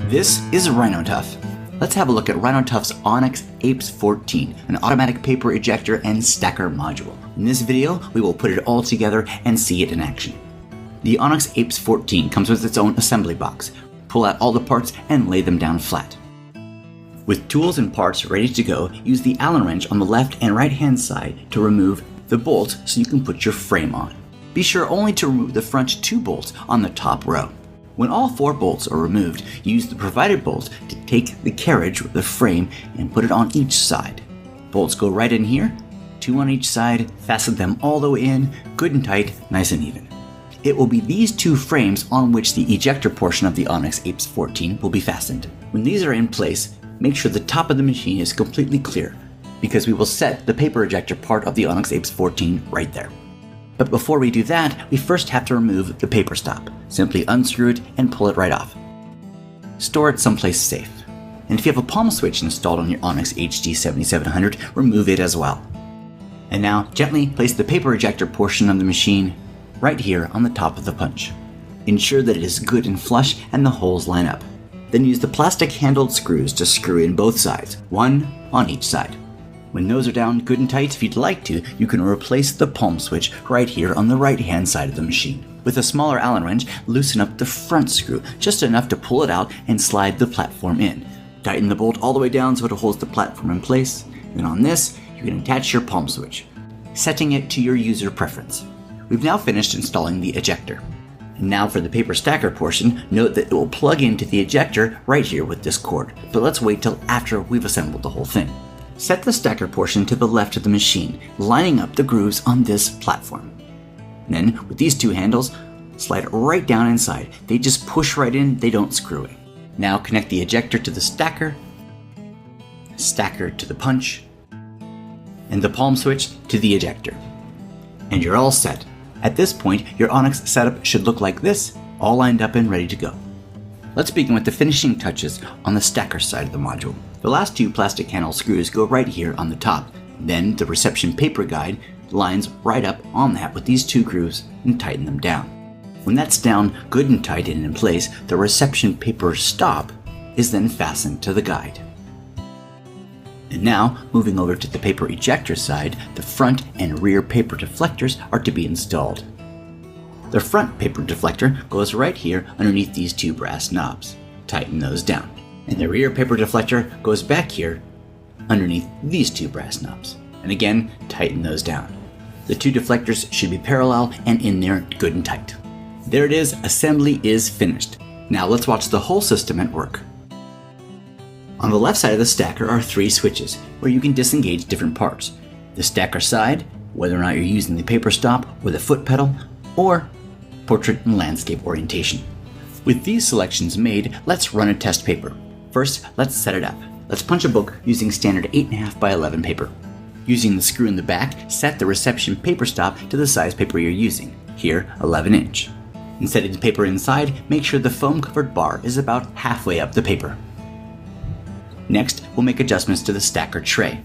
This is Rhinotuff. Let's have a look at Rhinotuff's Onyx APES 14, an automatic paper ejector and stacker module. In this video, we will put it all together and see it in action. The Onyx APES 14 comes with its own assembly box. Pull out all the parts and lay them down flat. With tools and parts ready to go, use the Allen wrench on the left and right hand side to remove the bolts so you can put your frame on. Be sure only to remove the front 2 bolts on the top row. When all 4 bolts are removed, use the provided bolts to take the carriage with the frame and put it on each side. Bolts go right in here, 2 on each side, fasten them all the way in, good and tight, nice and even. It will be these 2 frames on which the ejector portion of the Onyx APES 14 will be fastened. When these are in place, make sure the top of the machine is completely clear, because we will set the paper ejector part of the Onyx APES 14 right there. But before we do that, we first have to remove the paper stop. Simply unscrew it and pull it right off. Store it someplace safe. And if you have a palm switch installed on your Onyx HD7700, remove it as well. And now gently place the paper ejector portion of the machine right here on the top of the punch. Ensure that it is good and flush and the holes line up. Then use the plastic handled screws to screw in both sides, 1 on each side. When those are down good and tight, if you'd like to, you can replace the palm switch right here on the right hand side of the machine. With a smaller Allen wrench, loosen up the front screw, just enough to pull it out and slide the platform in. Tighten the bolt all the way down so it holds the platform in place. Then on this, you can attach your palm switch, setting it to your user preference. We've now finished installing the ejector. And now for the paper stacker portion, note that it will plug into the ejector right here with this cord. But let's wait till after we've assembled the whole thing. Set the stacker portion to the left of the machine, lining up the grooves on this platform. Then, with these 2 handles, slide right down inside. They just push right in, they don't screw in. Now connect the ejector to the stacker to the punch, and the palm switch to the ejector. And you're all set. At this point, your Onyx setup should look like this, all lined up and ready to go. Let's begin with the finishing touches on the stacker side of the module. The last 2 plastic handle screws go right here on the top. Then the reception paper guide lines right up on that with these 2 grooves and tighten them down. When that's down good and tight and in place, the reception paper stop is then fastened to the guide. And now, moving over to the paper ejector side, the front and rear paper deflectors are to be installed. The front paper deflector goes right here underneath these 2 brass knobs. Tighten those down. And the rear paper deflector goes back here underneath these 2 brass knobs. And again, tighten those down. The 2 deflectors should be parallel and in there good and tight. There it is, assembly is finished. Now let's watch the whole system at work. On the left side of the stacker are 3 switches where you can disengage different parts. The stacker side, whether or not you're using the paper stop or the foot pedal, or portrait and landscape orientation. With these selections made, let's run a test paper. First, let's set it up. Let's punch a book using standard 8.5 by 11 paper. Using the screw in the back, set the reception paper stop to the size paper you're using, here 11 inch. In setting the paper inside, make sure the foam covered bar is about halfway up the paper. Next, we'll make adjustments to the stacker tray.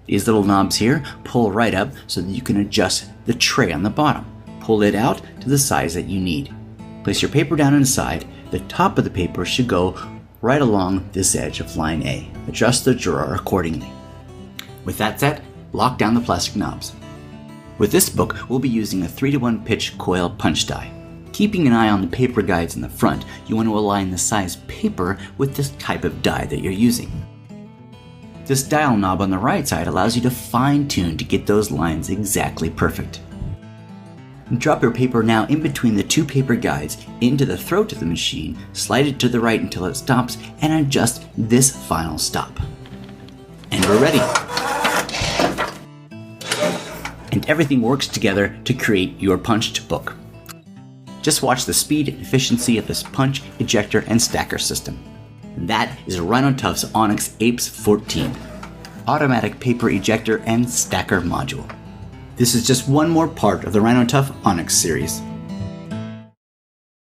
These little knobs here pull right up so that you can adjust the tray on the bottom. Pull it out to the size that you need. Place your paper down inside. The top of the paper should go right along this edge of line A. Adjust the drawer accordingly. With that set, lock down the plastic knobs. With this book, we'll be using a 3-to-1 pitch coil punch die. Keeping an eye on the paper guides in the front, you want to align the size paper with this type of die that you're using. This dial knob on the right side allows you to fine-tune to get those lines exactly perfect. Drop your paper now in between the 2 paper guides into the throat of the machine, slide it to the right until it stops, and adjust this final stop. And we're ready. And everything works together to create your punched book. Just watch the speed and efficiency of this punch, ejector, and stacker system. And that is Rhinotuff's Onyx APES 14, automatic paper ejector and stacker module. This is just one more part of the Rhinotuff Onyx series.